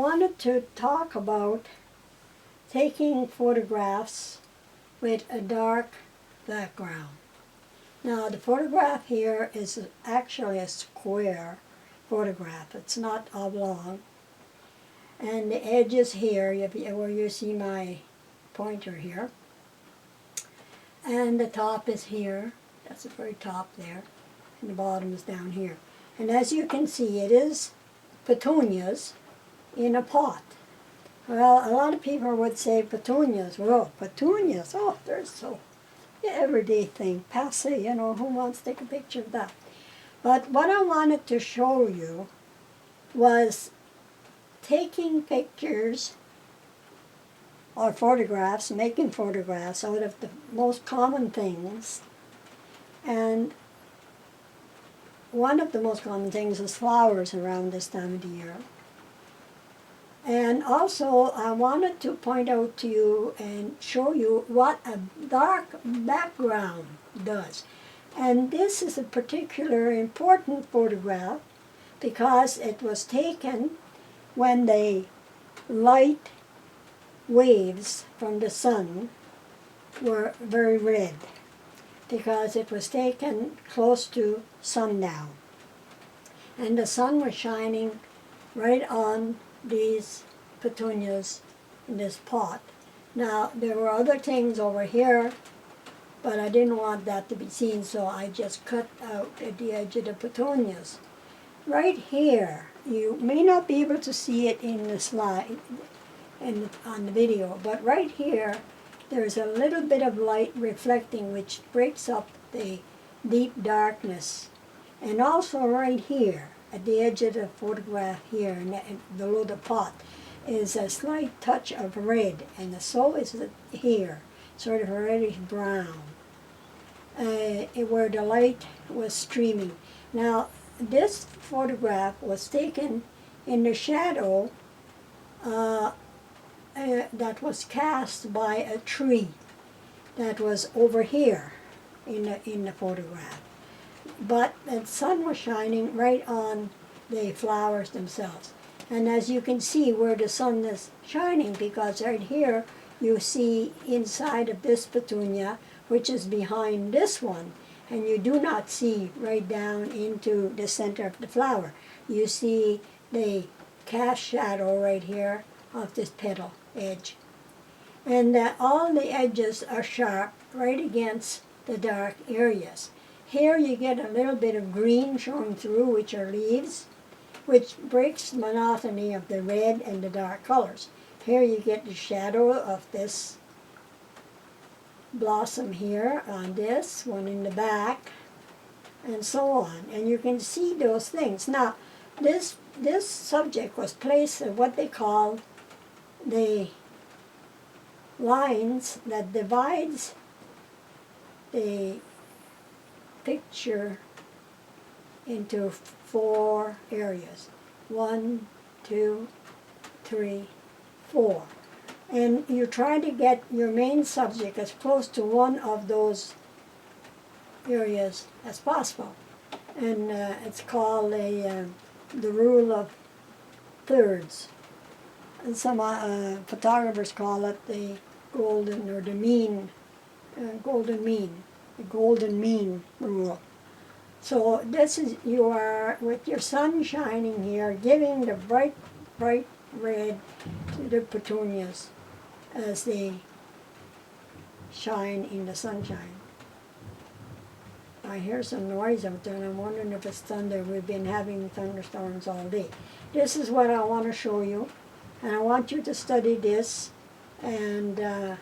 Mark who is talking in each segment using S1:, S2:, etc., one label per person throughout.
S1: wanted to talk about taking photographs with a dark background. Now the photograph here is actually a square photograph. It's not oblong. And the edge is here, where you see my pointer here. And the top is here. That's the very top there. And the bottom is down here. And as you can see, it is petunias in a pot. Well, a lot of people would say petunias. Well, petunias, oh, they're so everyday thing. Passe, you know, who wants to take a picture of that? But what I wanted to show you was taking pictures or photographs, making photographs out of the most common things. And one of the most common things is flowers around this time of the year. And also I wanted to point out to you and show you what a dark background does. And this is a particularly important photograph because it was taken when the light waves from the sun were very red, because it was taken close to sundown. And the sun was shining right on these petunias in this pot. Now, there were other things over here, but I didn't want that to be seen, so I just cut out at the edge of the petunias. Right here, you may not be able to see it in the slide, on the video, but right here, there's a little bit of light reflecting, which breaks up the deep darkness. And also right here, at the edge of the photograph here, and below the pot, is a slight touch of red, and so is it here, sort of a reddish brown, where the light was streaming. Now, this photograph was taken in the shadow that was cast by a tree that was over here in the photograph. But the sun was shining right on the flowers themselves. And as you can see where the sun is shining, because right here you see inside of this petunia, which is behind this one, and you do not see right down into the center of the flower. You see the cast shadow right here of this petal edge. And all the edges are sharp right against the dark areas. Here you get a little bit of green showing through, which are leaves, which breaks the monotony of the red and the dark colors. Here you get the shadow of this blossom here on this one in the back, and so on. And you can see those things. Now, this subject was placed at what they call the lines that divides the picture into 4 areas. 1, 2, 3, 4. And you try to get your main subject as close to one of those areas as possible. And it's called the rule of thirds. And some photographers call it the golden or the mean, golden mean rule. So this is, you are, with your sun shining here, giving the bright, bright red to the petunias as they shine in the sunshine. I hear some noise out there, and I'm wondering if it's thunder. We've been having thunderstorms all day. This is what I want to show you, and I want you to study this and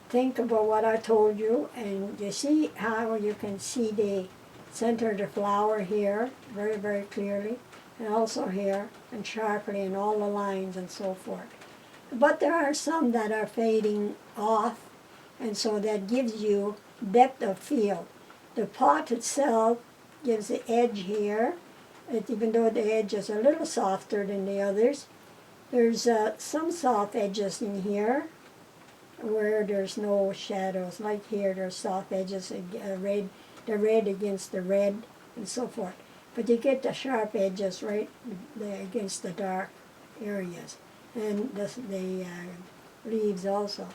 S1: think about what I told you, and you see how you can see the center of the flower here very, very clearly, and also here, and sharply, and all the lines and so forth. But there are some that are fading off, and so that gives you depth of field. The pot itself gives the edge here, even though the edge is a little softer than the others. There's some soft edges in here where there's no shadows. Like here, there's soft edges, the red against the red, and so forth. But you get the sharp edges right against the dark areas, and the leaves also.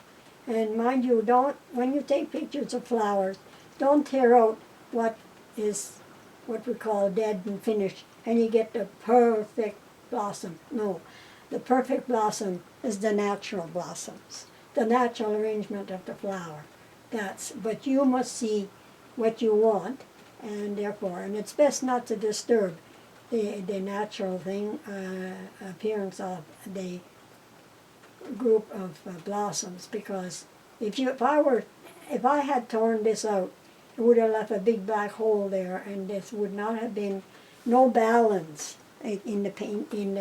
S1: And mind you, don't, when you take pictures of flowers, don't tear out what is what we call dead and finished, and you get the perfect blossom. No, the perfect blossom is the natural blossoms, the natural arrangement of the flower. But you must see what you want, and therefore, and it's best not to disturb the natural thing, appearance of the group of blossoms, because if I had torn this out, it would have left a big black hole there, and this would not have been no balance in the paint in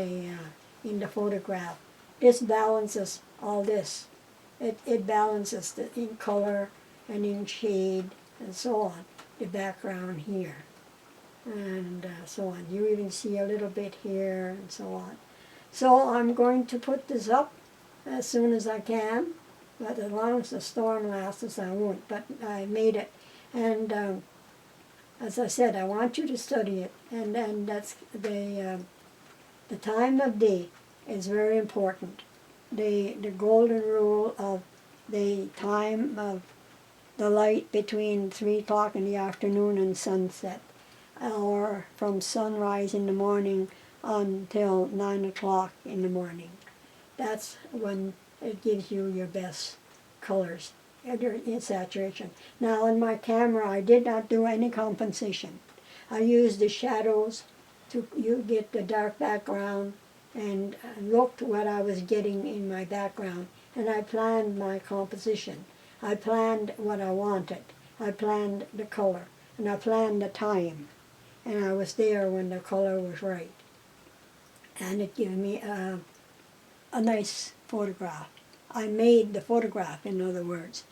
S1: the photograph. This balances all this. It balances in color and in shade and so on. The background here and so on. You even see a little bit here and so on. So I'm going to put this up as soon as I can, but as long as the storm lasts, I won't. But I made it, and as I said, I want you to study it, and that's the time of day is very important. The golden rule of the time of the light between 3 o'clock in the afternoon and sunset, or from sunrise in the morning until 9 o'clock in the morning. That's when it gives you your best colors in saturation. Now on my camera I did not do any compensation. I used the shadows to you get the dark background and looked what I was getting in my background, and I planned my composition. I planned what I wanted. I planned the color, and I planned the time, and I was there when the color was right. And it gave me a nice photograph. I made the photograph, in other words.